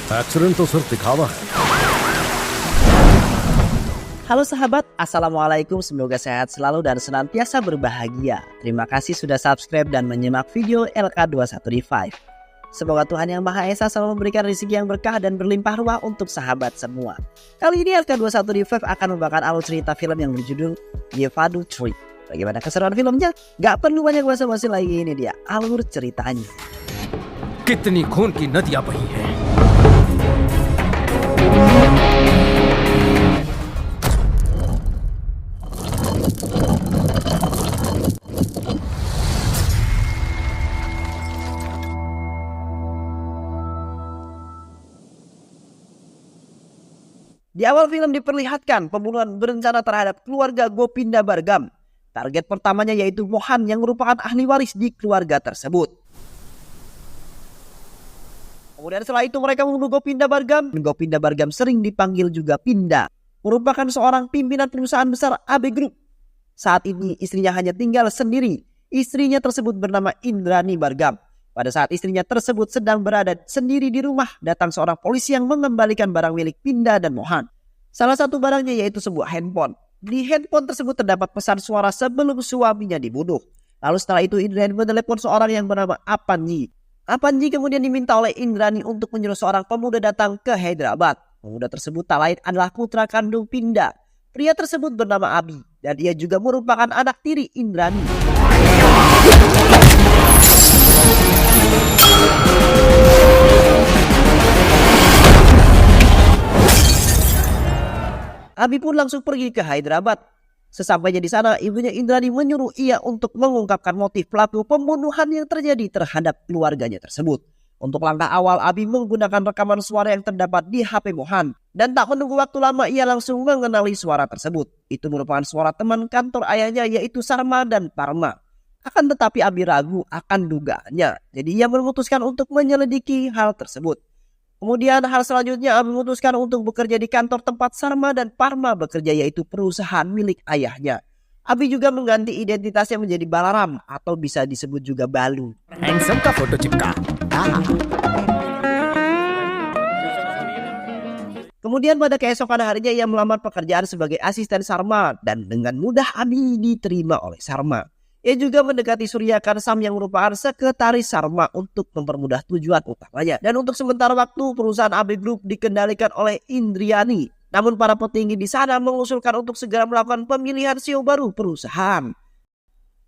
एक्सीडेंट तो सिर्फ दिखावा है। Halo sahabat, Assalamualaikum, semoga sehat selalu dan senantiasa berbahagia. Terima kasih sudah subscribe dan menyimak video LK21 Revive. Semoga Tuhan Yang Maha Esa selalu memberikan rezeki yang berkah dan berlimpah ruah untuk sahabat semua. Kali ini LK21 Revive akan membawakan alur cerita film yang berjudul Yevado 3. Bagaimana keseruan filmnya? Gak perlu banyak basa-basi lagi, ini dia alur ceritanya. कितनी खून की नदियां बही हैं। Di awal film diperlihatkan pembunuhan berencana terhadap keluarga Gopinda Bargam. Target pertamanya yaitu Mohan yang merupakan ahli waris di keluarga tersebut. Kemudian setelah itu mereka membunuh Gopinda Bargam. Gopinda Bargam sering dipanggil juga Pinda, merupakan seorang pimpinan perusahaan besar AB Group. Saat ini istrinya hanya tinggal sendiri. Istrinya tersebut bernama Indrani Bargam. Pada saat istrinya tersebut sedang berada sendiri di rumah, datang seorang polisi yang mengembalikan barang milik Pinda dan Mohan. Salah satu barangnya yaitu sebuah handphone. Di handphone tersebut terdapat pesan suara sebelum suaminya dibunuh. Lalu setelah itu Indrani menelepon seorang yang bernama Apanji. Apanji kemudian diminta oleh Indrani untuk menyuruh seorang pemuda datang ke Hyderabad. Pemuda tersebut tak lain adalah putra kandung Pinda. Pria tersebut bernama Abi dan ia juga merupakan anak tiri Indrani. Abi pun langsung pergi ke Hyderabad. Sesampainya di sana, ibunya Indrani menyuruh ia untuk mengungkapkan motif pelaku pembunuhan yang terjadi terhadap keluarganya tersebut. Untuk langkah awal, Abi menggunakan rekaman suara yang terdapat di HP Mohan. Dan tak menunggu waktu lama, ia langsung mengenali suara tersebut. Itu merupakan suara teman kantor ayahnya yaitu Sarma dan Parma. Akan tetapi Abi ragu akan dugaannya. Jadi ia memutuskan untuk menyelidiki hal tersebut. Kemudian hal selanjutnya Abi memutuskan untuk bekerja di kantor tempat Sarma dan Parma bekerja yaitu perusahaan milik ayahnya. Abi juga mengganti identitasnya menjadi Balaram atau bisa disebut juga Balu. Handsome का फोटो चिपका। Kemudian pada keesokan harinya ia melamar pekerjaan sebagai asisten Sarma dan dengan mudah Abi diterima oleh Sarma. Ia juga mendekati Surya Kansam yang merupakan sekretaris Sarma untuk mempermudah tujuan utamanya. Dan untuk sementara waktu perusahaan AB Group dikendalikan oleh Indriani. Namun para petinggi di sana mengusulkan untuk segera melakukan pemilihan CEO baru perusahaan.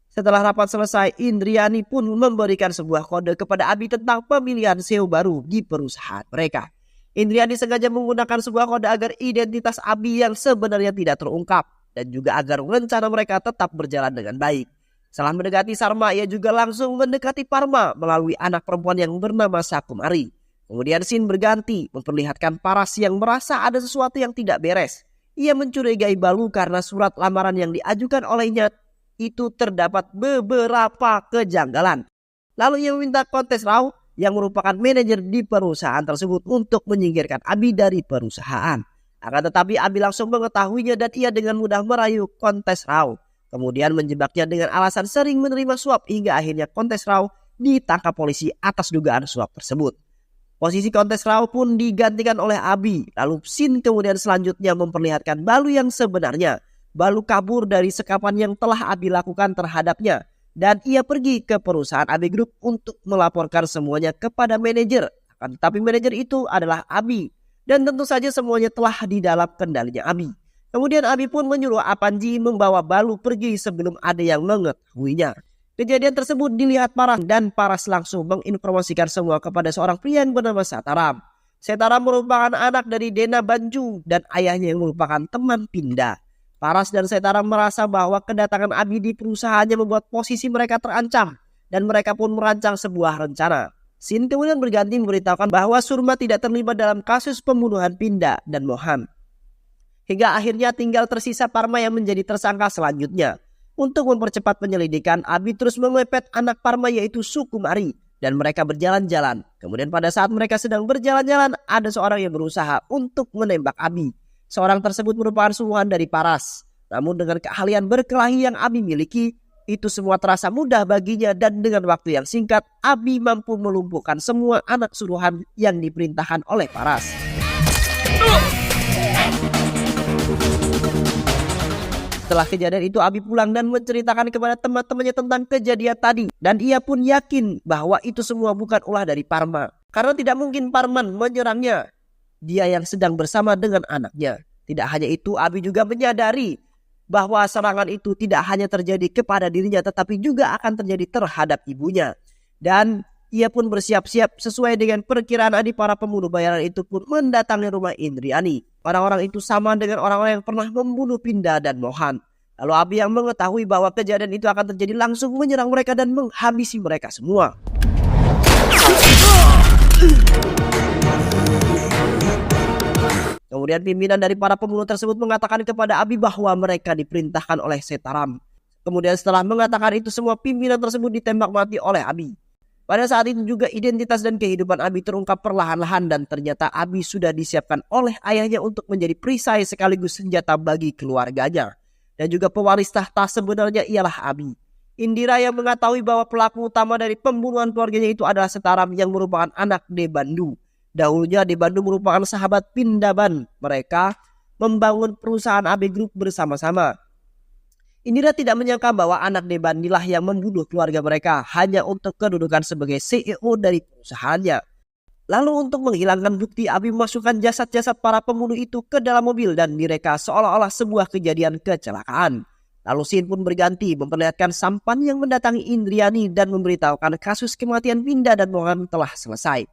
Setelah rapat selesai, Indriani pun memberikan sebuah kode kepada Abi tentang pemilihan CEO baru di perusahaan mereka. Indriani sengaja menggunakan sebuah kode agar identitas Abi yang sebenarnya tidak terungkap. Dan juga agar rencana mereka tetap berjalan dengan baik. Setelah mendekati Sarma, ia juga langsung mendekati Parma melalui anak perempuan yang bernama Sakumari. Kemudian scene berganti, memperlihatkan Paras yang merasa ada sesuatu yang tidak beres. Ia mencurigai Balu karena surat lamaran yang diajukan olehnya itu terdapat beberapa kejanggalan. Lalu ia meminta Kontes Rao yang merupakan manajer di perusahaan tersebut untuk menyingkirkan Abi dari perusahaan. Akan tetapi Abi langsung mengetahuinya dan ia dengan mudah merayu Kontes Rao. Kemudian menjebaknya dengan alasan sering menerima suap hingga akhirnya Kontes Rao ditangkap polisi atas dugaan suap tersebut. Posisi Kontes Rao pun digantikan oleh Abi. Lalu scene kemudian selanjutnya memperlihatkan Balu yang sebenarnya. Balu kabur dari sekapan yang telah Abi lakukan terhadapnya. Dan ia pergi ke perusahaan AB Group untuk melaporkan semuanya kepada manajer. Akan tetapi manajer itu adalah Abi. Dan tentu saja semuanya telah di dalam kendalinya Abi. Kemudian Abi pun menyuruh Apanji membawa Balu pergi sebelum ada yang mengetahuinya. Kejadian tersebut dilihat Paras dan Paras langsung menginformasikan semua kepada seorang pria yang bernama Setaram. Setaram merupakan anak dari Dena Banju dan ayahnya yang merupakan teman Pinda. Paras dan Setaram merasa bahwa kedatangan Abi di perusahaannya membuat posisi mereka terancam dan mereka pun merancang sebuah rencana. Scene kemudian berganti memberitahukan bahwa Surma tidak terlibat dalam kasus pembunuhan Pinda dan Mohan. Hingga akhirnya tinggal tersisa Parma yang menjadi tersangka selanjutnya. Untuk mempercepat penyelidikan, Abi terus memepet anak Parma yaitu Sukumari. Dan mereka berjalan-jalan. Kemudian pada saat mereka sedang berjalan-jalan, ada seorang yang berusaha untuk menembak Abi. Seorang tersebut merupakan suruhan dari Paras. Namun dengan keahlian berkelahi yang Abi miliki, Itu semua terasa mudah baginya dan dengan waktu yang singkat, Abi mampu melumpuhkan semua anak suruhan yang diperintahkan oleh Paras. Setelah kejadian itu, Abi pulang dan menceritakan kepada teman-temannya tentang kejadian tadi. Dan ia pun yakin bahwa itu semua bukan ulah dari Parma. Karena tidak mungkin Parman menyerangnya. Dia yang sedang bersama dengan anaknya. Tidak hanya itu, Abi juga menyadari bahwa serangan itu tidak hanya terjadi kepada dirinya, tetapi juga akan terjadi terhadap ibunya. Dan ia pun bersiap-siap sesuai dengan perkiraan Adi. Para pembunuh bayaran itu pun mendatangi rumah Indriani. Orang-orang itu sama dengan orang-orang yang pernah membunuh Pinda dan Mohan. Lalu Abi yang mengetahui bahwa kejadian itu akan terjadi langsung menyerang mereka dan menghabisi mereka semua. Kemudian pimpinan dari para pembunuh tersebut mengatakan kepada Abi bahwa mereka diperintahkan oleh Setaram. Kemudian setelah mengatakan itu, semua pimpinan tersebut ditembak mati oleh Abi. Pada saat itu juga identitas dan kehidupan Abi terungkap perlahan-lahan dan ternyata Abi sudah disiapkan oleh ayahnya untuk menjadi perisai sekaligus senjata bagi keluarganya. Dan juga pewaris tahta sebenarnya ialah Abi. Indira yang mengetahui bahwa pelaku utama dari pembunuhan keluarganya itu adalah Setaram yang merupakan anak Debandu. Dahulunya Debandu merupakan sahabat Pindaban. Mereka membangun perusahaan AB Group bersama-sama. Indira tidak menyangka bahwa anak Debandilah yang membunuh keluarga mereka hanya untuk kedudukan sebagai CEO dari perusahaannya. Lalu untuk menghilangkan bukti, Abi memasukkan jasad-jasad para pembunuh itu ke dalam mobil dan direka seolah-olah sebuah kejadian kecelakaan. Lalu scene pun berganti memperlihatkan Sampan yang mendatangi Indriani dan memberitahukan kasus kematian Pinda dan Mohan telah selesai.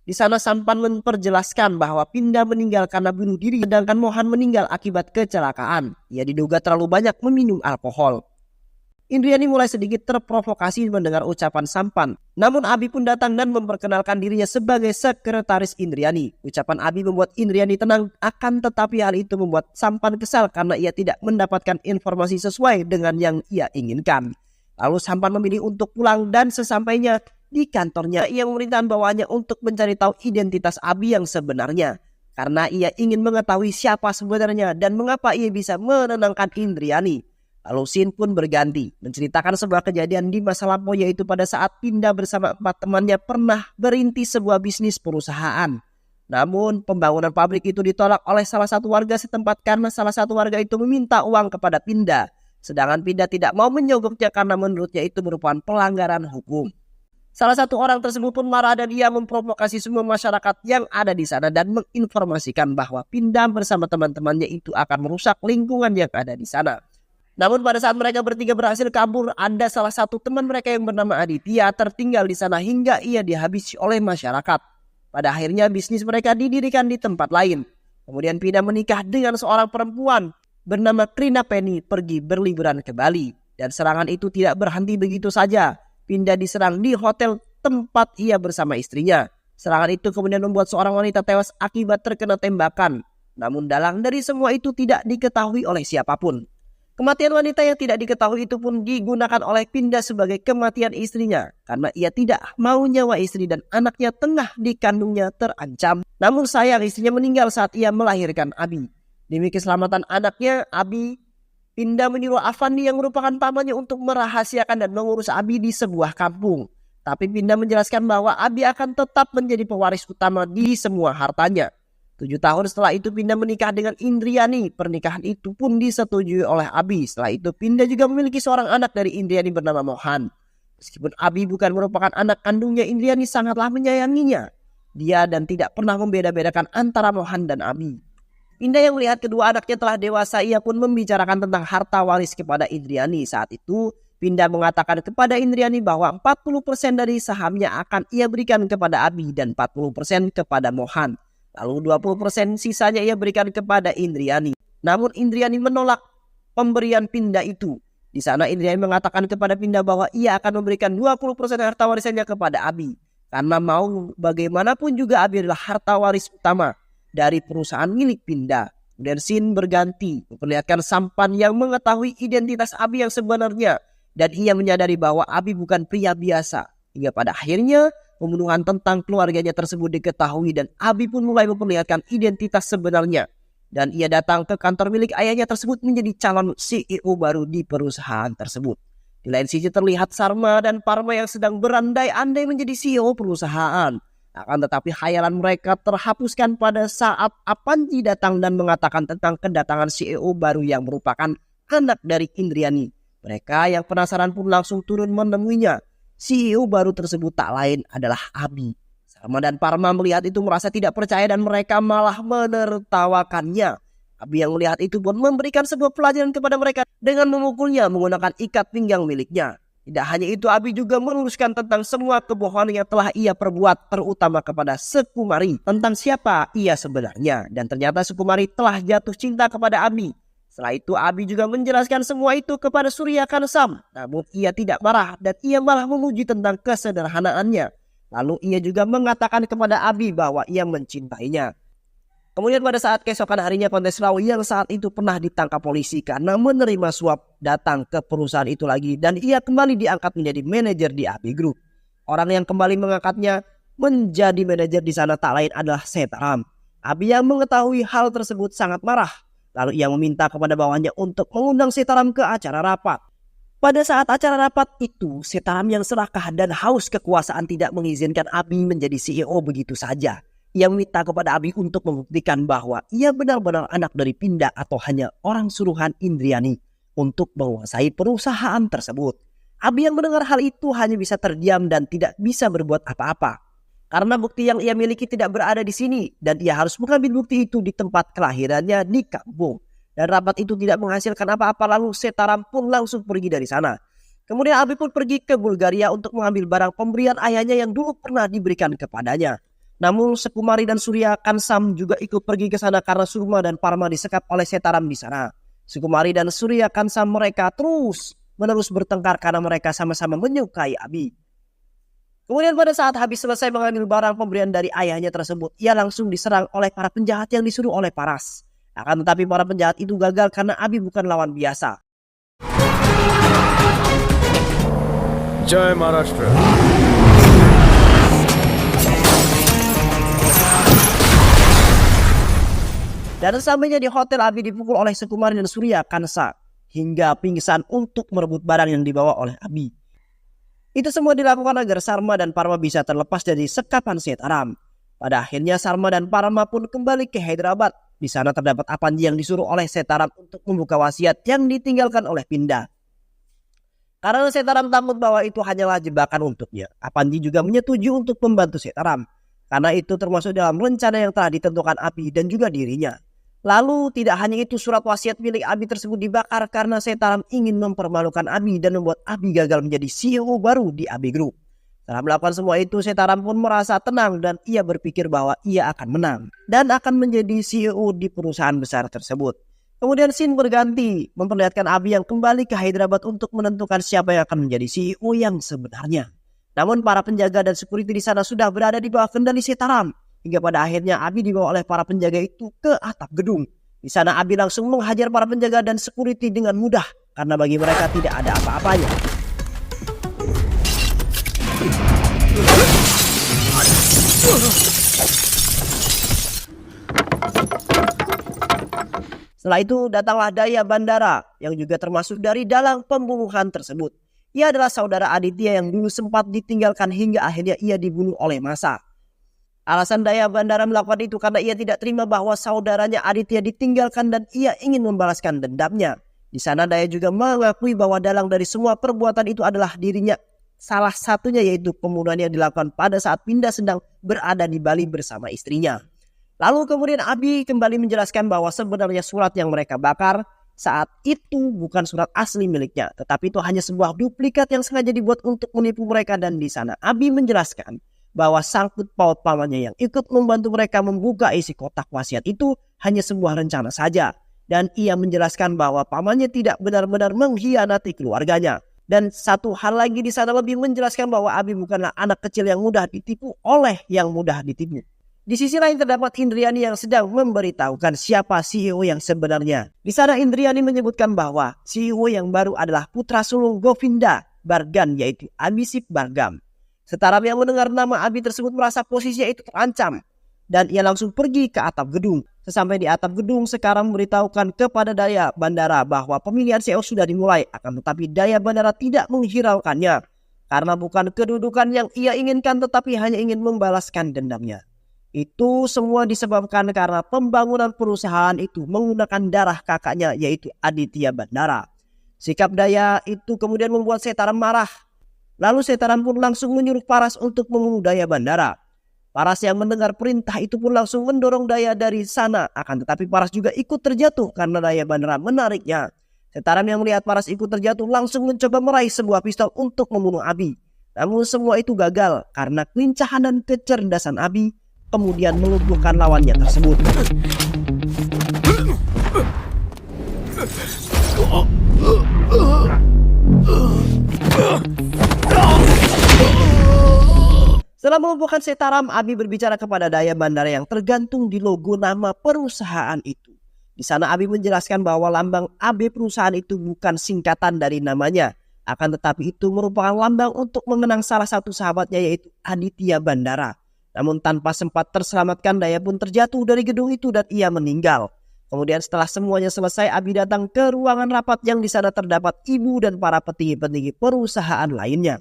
Di sana Sampan memperjelaskan bahwa Pinda meninggal karena bunuh diri sedangkan Mohan meninggal akibat kecelakaan. Ia diduga terlalu banyak meminum alkohol. Indriani mulai sedikit terprovokasi mendengar ucapan Sampan. Namun Abi pun datang dan memperkenalkan dirinya sebagai sekretaris Indriani. Ucapan Abi membuat Indriani tenang, akan tetapi hal itu membuat Sampan kesal karena ia tidak mendapatkan informasi sesuai dengan yang ia inginkan. Lalu Sampan memilih untuk pulang dan sesampainya di kantornya ia memerintahkan bawahannya untuk mencari tahu identitas Abi yang sebenarnya. Karena ia ingin mengetahui siapa sebenarnya dan mengapa ia bisa menenangkan Indriani. Lalu scene pun berganti menceritakan sebuah kejadian di masa lampau, yaitu pada saat Pinda bersama 4 temannya pernah berintis sebuah bisnis perusahaan. Namun pembangunan pabrik itu ditolak oleh salah satu warga setempat karena salah satu warga itu meminta uang kepada Pinda. Sedangkan Pinda tidak mau menyogoknya karena menurutnya itu merupakan pelanggaran hukum. Salah satu orang tersebut pun marah dan ia memprovokasi semua masyarakat yang ada di sana dan menginformasikan bahwa Pinda bersama teman-temannya itu akan merusak lingkungan yang ada di sana. Namun pada saat mereka bertiga berhasil kabur, ada salah satu teman mereka yang bernama Aditya tertinggal di sana hingga ia dihabisi oleh masyarakat. Pada akhirnya bisnis mereka didirikan di tempat lain. Kemudian Pinda menikah dengan seorang perempuan bernama Krina Penny pergi berliburan ke Bali. Dan serangan itu tidak berhenti begitu saja. Pinda diserang di hotel tempat ia bersama istrinya. Serangan itu kemudian membuat seorang wanita tewas akibat terkena tembakan. Namun dalang dari semua itu tidak diketahui oleh siapapun. Kematian wanita yang tidak diketahui itu pun digunakan oleh Pinda sebagai kematian istrinya. Karena ia tidak mau nyawa istri dan anaknya tengah dikandungnya terancam. Namun sayang istrinya meninggal saat ia melahirkan Abi. Demi keselamatan anaknya, Pinda menyuruh Avandi yang merupakan pamannya untuk merahasiakan dan mengurus Abi di sebuah kampung. Tapi Pinda menjelaskan bahwa Abi akan tetap menjadi pewaris utama di semua hartanya. 7 tahun setelah itu Pinda menikah dengan Indriani. Pernikahan itu pun disetujui oleh Abi. Setelah itu Pinda juga memiliki seorang anak dari Indriani bernama Mohan. Meskipun Abi bukan merupakan anak kandungnya, Indriani sangatlah menyayanginya. Dia dan tidak pernah membeda-bedakan antara Mohan dan Abi. Pinda yang melihat kedua anaknya telah dewasa, ia pun membicarakan tentang harta waris kepada Indriani. Saat itu Pinda mengatakan kepada Indriani bahwa 40% dari sahamnya akan ia berikan kepada Abi dan 40% kepada Mohan. Lalu 20% sisanya ia berikan kepada Indriani. Namun Indriani menolak pemberian Pinda itu. Di sana Indriani mengatakan kepada Pinda bahwa ia akan memberikan 20% harta warisannya kepada Abi. Karena mau bagaimanapun juga Abi adalah harta waris utama dari perusahaan milik Pinda. Dan scene berganti memperlihatkan Sampan yang mengetahui identitas Abi yang sebenarnya. Dan ia menyadari bahwa Abi bukan pria biasa. Hingga pada akhirnya pembunuhan tentang keluarganya tersebut diketahui dan Abi pun mulai memperlihatkan identitas sebenarnya. Dan ia datang ke kantor milik ayahnya tersebut menjadi calon CEO baru di perusahaan tersebut. Di lain sisi terlihat Sarma dan Parma yang sedang berandai-andai menjadi CEO perusahaan. Akan tetapi khayalan mereka terhapuskan pada saat Apanji datang dan mengatakan tentang kedatangan CEO baru yang merupakan anak dari Indriani. Mereka yang penasaran pun langsung turun menemuinya. CEO baru tersebut tak lain adalah Abi. Sarma dan Parma melihat itu merasa tidak percaya dan mereka malah menertawakannya. Abi yang melihat itu pun memberikan sebuah pelajaran kepada mereka dengan memukulnya menggunakan ikat pinggang miliknya. Tidak hanya itu, Abi juga meluruskan tentang semua kebohongan yang telah ia perbuat, terutama kepada Sukumari tentang siapa ia sebenarnya. Dan ternyata Sukumari telah jatuh cinta kepada Abi. Setelah itu Abi juga menjelaskan semua itu kepada Surya Kansam. Namun ia tidak marah dan ia malah memuji tentang kesederhanaannya. Lalu ia juga mengatakan kepada Abi bahwa ia mencintainya. Kemudian pada saat keesokan harinya, Kontes Rao yang saat itu pernah ditangkap polisi karena menerima suap datang ke perusahaan itu lagi dan ia kembali diangkat menjadi manajer di Abi Group. Orang yang kembali mengangkatnya menjadi manajer di sana tak lain adalah Setaram. Abi yang mengetahui hal tersebut sangat marah. Lalu ia meminta kepada bawahannya untuk mengundang Setaram ke acara rapat. Pada saat acara rapat itu, Setaram yang serakah dan haus kekuasaan tidak mengizinkan Abi menjadi CEO begitu saja. Ia meminta kepada Abi untuk membuktikan bahwa ia benar-benar anak dari Pinda atau hanya orang suruhan Indriani untuk menguasai perusahaan tersebut. Abi yang mendengar hal itu hanya bisa terdiam dan tidak bisa berbuat apa-apa. Karena bukti yang ia miliki tidak berada di sini dan ia harus mengambil bukti itu di tempat kelahirannya di kampung. Dan rapat itu tidak menghasilkan apa-apa, lalu Setaram pun langsung pergi dari sana. Kemudian Abi pun pergi ke Bulgaria untuk mengambil barang pemberian ayahnya yang dulu pernah diberikan kepadanya. Namun Sukumari dan Surya Kansam juga ikut pergi ke sana karena Surma dan Parma disekap oleh Setaram di sana. Sukumari dan Surya Kansam mereka terus-menerus bertengkar karena mereka sama-sama menyukai Abi. Kemudian pada saat habis selesai mengambil barang pemberian dari ayahnya tersebut, ia langsung diserang oleh para penjahat yang disuruh oleh Paras. Akan tetapi para penjahat itu gagal karena Abi bukan lawan biasa. Jai Maharashtra. Dan sesampainya di hotel, Abi dipukul oleh Sukumari dan Surya Kansa hingga pingsan untuk merebut barang yang dibawa oleh Abi. Itu semua dilakukan agar Sarma dan Parma bisa terlepas dari sekapan Setaram. Pada akhirnya Sarma dan Parma pun kembali ke Hyderabad. Di sana terdapat Apanji yang disuruh oleh Setaram untuk membuka wasiat yang ditinggalkan oleh Pinda. Karena Setaram takut bahwa itu hanyalah jebakan untuknya, Apanji juga menyetujui untuk membantu Setaram. Karena itu termasuk dalam rencana yang telah ditentukan Abi dan juga dirinya. Lalu tidak hanya itu, surat wasiat milik Abi tersebut dibakar karena Setaram ingin mempermalukan Abi dan membuat Abi gagal menjadi CEO baru di Abi Group. Setelah melakukan semua itu, Setaram pun merasa tenang dan ia berpikir bahwa ia akan menang dan akan menjadi CEO di perusahaan besar tersebut. Kemudian scene berganti, memperlihatkan Abi yang kembali ke Hyderabad untuk menentukan siapa yang akan menjadi CEO yang sebenarnya. Namun para penjaga dan security di sana sudah berada di bawah kendali Setaram. Hingga pada akhirnya Abi dibawa oleh para penjaga itu ke atap gedung. Di sana Abi langsung menghajar para penjaga dan security dengan mudah karena bagi mereka tidak ada apa-apanya. Setelah itu datanglah Daya Bandara yang juga termasuk dari dalam pembunuhan tersebut. Ia adalah saudara Aditya yang dulu sempat ditinggalkan hingga akhirnya ia dibunuh oleh massa. Alasan Daya Bandara melakukan itu karena ia tidak terima bahwa saudaranya Aditya ditinggalkan dan ia ingin membalaskan dendamnya. Di sana Daya juga mengakui bahwa dalang dari semua perbuatan itu adalah dirinya. Salah satunya yaitu pembunuhan yang dilakukan pada saat Pinda sedang berada di Bali bersama istrinya. Lalu kemudian Abi kembali menjelaskan bahwa sebenarnya surat yang mereka bakar saat itu bukan surat asli miliknya, tetapi itu hanya sebuah duplikat yang sengaja dibuat untuk menipu mereka. Dan di sana Abi menjelaskan bahwa sangkut paut pamannya yang ikut membantu mereka membuka isi kotak wasiat itu hanya sebuah rencana saja. Dan ia menjelaskan bahwa pamannya tidak benar-benar mengkhianati keluarganya. Dan satu hal lagi di sana lebih menjelaskan bahwa Abi bukanlah anak kecil yang mudah ditipu oleh yang mudah ditipu. Di sisi lain terdapat Indriani yang sedang memberitahukan siapa CEO yang sebenarnya. Di sana Indriani menyebutkan bahwa CEO yang baru adalah putra sulung Govinda Bargan, yaitu Abhisek Bargam. Setaram yang mendengar nama Abi tersebut merasa posisinya itu terancam. dan ia langsung pergi ke atap gedung. Sesampai di atap gedung, Sekaram memberitahukan kepada Daya Bandara bahwa pemilihan CEO sudah dimulai, akan tetapi Daya Bandara tidak menghiraukannya karena bukan kedudukan yang ia inginkan, tetapi hanya ingin membalaskan dendamnya. Itu semua disebabkan karena pembangunan perusahaan itu menggunakan darah kakaknya, yaitu Aditya Bandara. Sikap Daya itu kemudian membuat Setaram marah. Lalu Setaram pun langsung menyuruh Paras untuk membunuh Daya Bandara. Paras yang mendengar perintah itu pun langsung mendorong Daya dari sana. Akan tetapi Paras juga ikut terjatuh karena Daya Bandara menariknya. Setaram yang melihat Paras ikut terjatuh langsung mencoba meraih sebuah pistol untuk membunuh Abi. Namun semua itu gagal karena kelincahan dan kecerdasan Abi kemudian melumpuhkan lawannya tersebut. Setelah melumpuhkan Setaram, Abi berbicara kepada Daya Bandara yang tergantung di logo nama perusahaan itu. Di sana Abi menjelaskan bahwa lambang AB perusahaan itu bukan singkatan dari namanya, akan tetapi itu merupakan lambang untuk mengenang salah satu sahabatnya, yaitu Aditya Bandara. Namun tanpa sempat terselamatkan, Daya pun terjatuh dari gedung itu dan ia meninggal. Kemudian setelah semuanya selesai, Abi datang ke ruangan rapat yang di sana terdapat ibu dan para petinggi-petinggi perusahaan lainnya.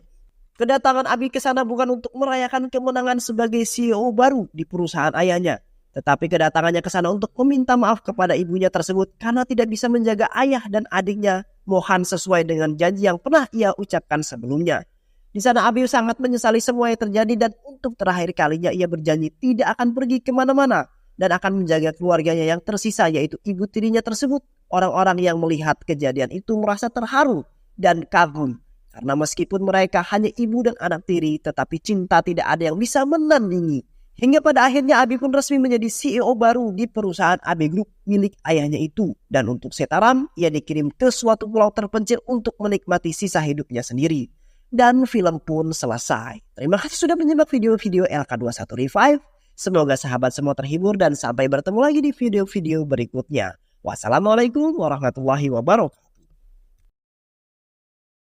Kedatangan Abi ke sana bukan untuk merayakan kemenangan sebagai CEO baru di perusahaan ayahnya, tetapi kedatangannya ke sana untuk meminta maaf kepada ibunya tersebut karena tidak bisa menjaga ayah dan adiknya Mohan sesuai dengan janji yang pernah ia ucapkan sebelumnya. Di sana Abi sangat menyesali semua yang terjadi dan untuk terakhir kalinya ia berjanji tidak akan pergi kemana-mana dan akan menjaga keluarganya yang tersisa, yaitu ibu tirinya tersebut. Orang-orang yang melihat kejadian itu merasa terharu dan kagum. Karena meskipun mereka hanya ibu dan anak tiri, tetapi cinta tidak ada yang bisa menandingi. Hingga pada akhirnya Abi pun resmi menjadi CEO baru di perusahaan AB Group milik ayahnya itu. Dan untuk Setaram, ia dikirim ke suatu pulau terpencil untuk menikmati sisa hidupnya sendiri. Dan film pun selesai. Terima kasih sudah menyimak video-video LK21 Revive. Semoga sahabat semua terhibur dan sampai bertemu lagi di video-video berikutnya. Wassalamualaikum warahmatullahi wabarakatuh.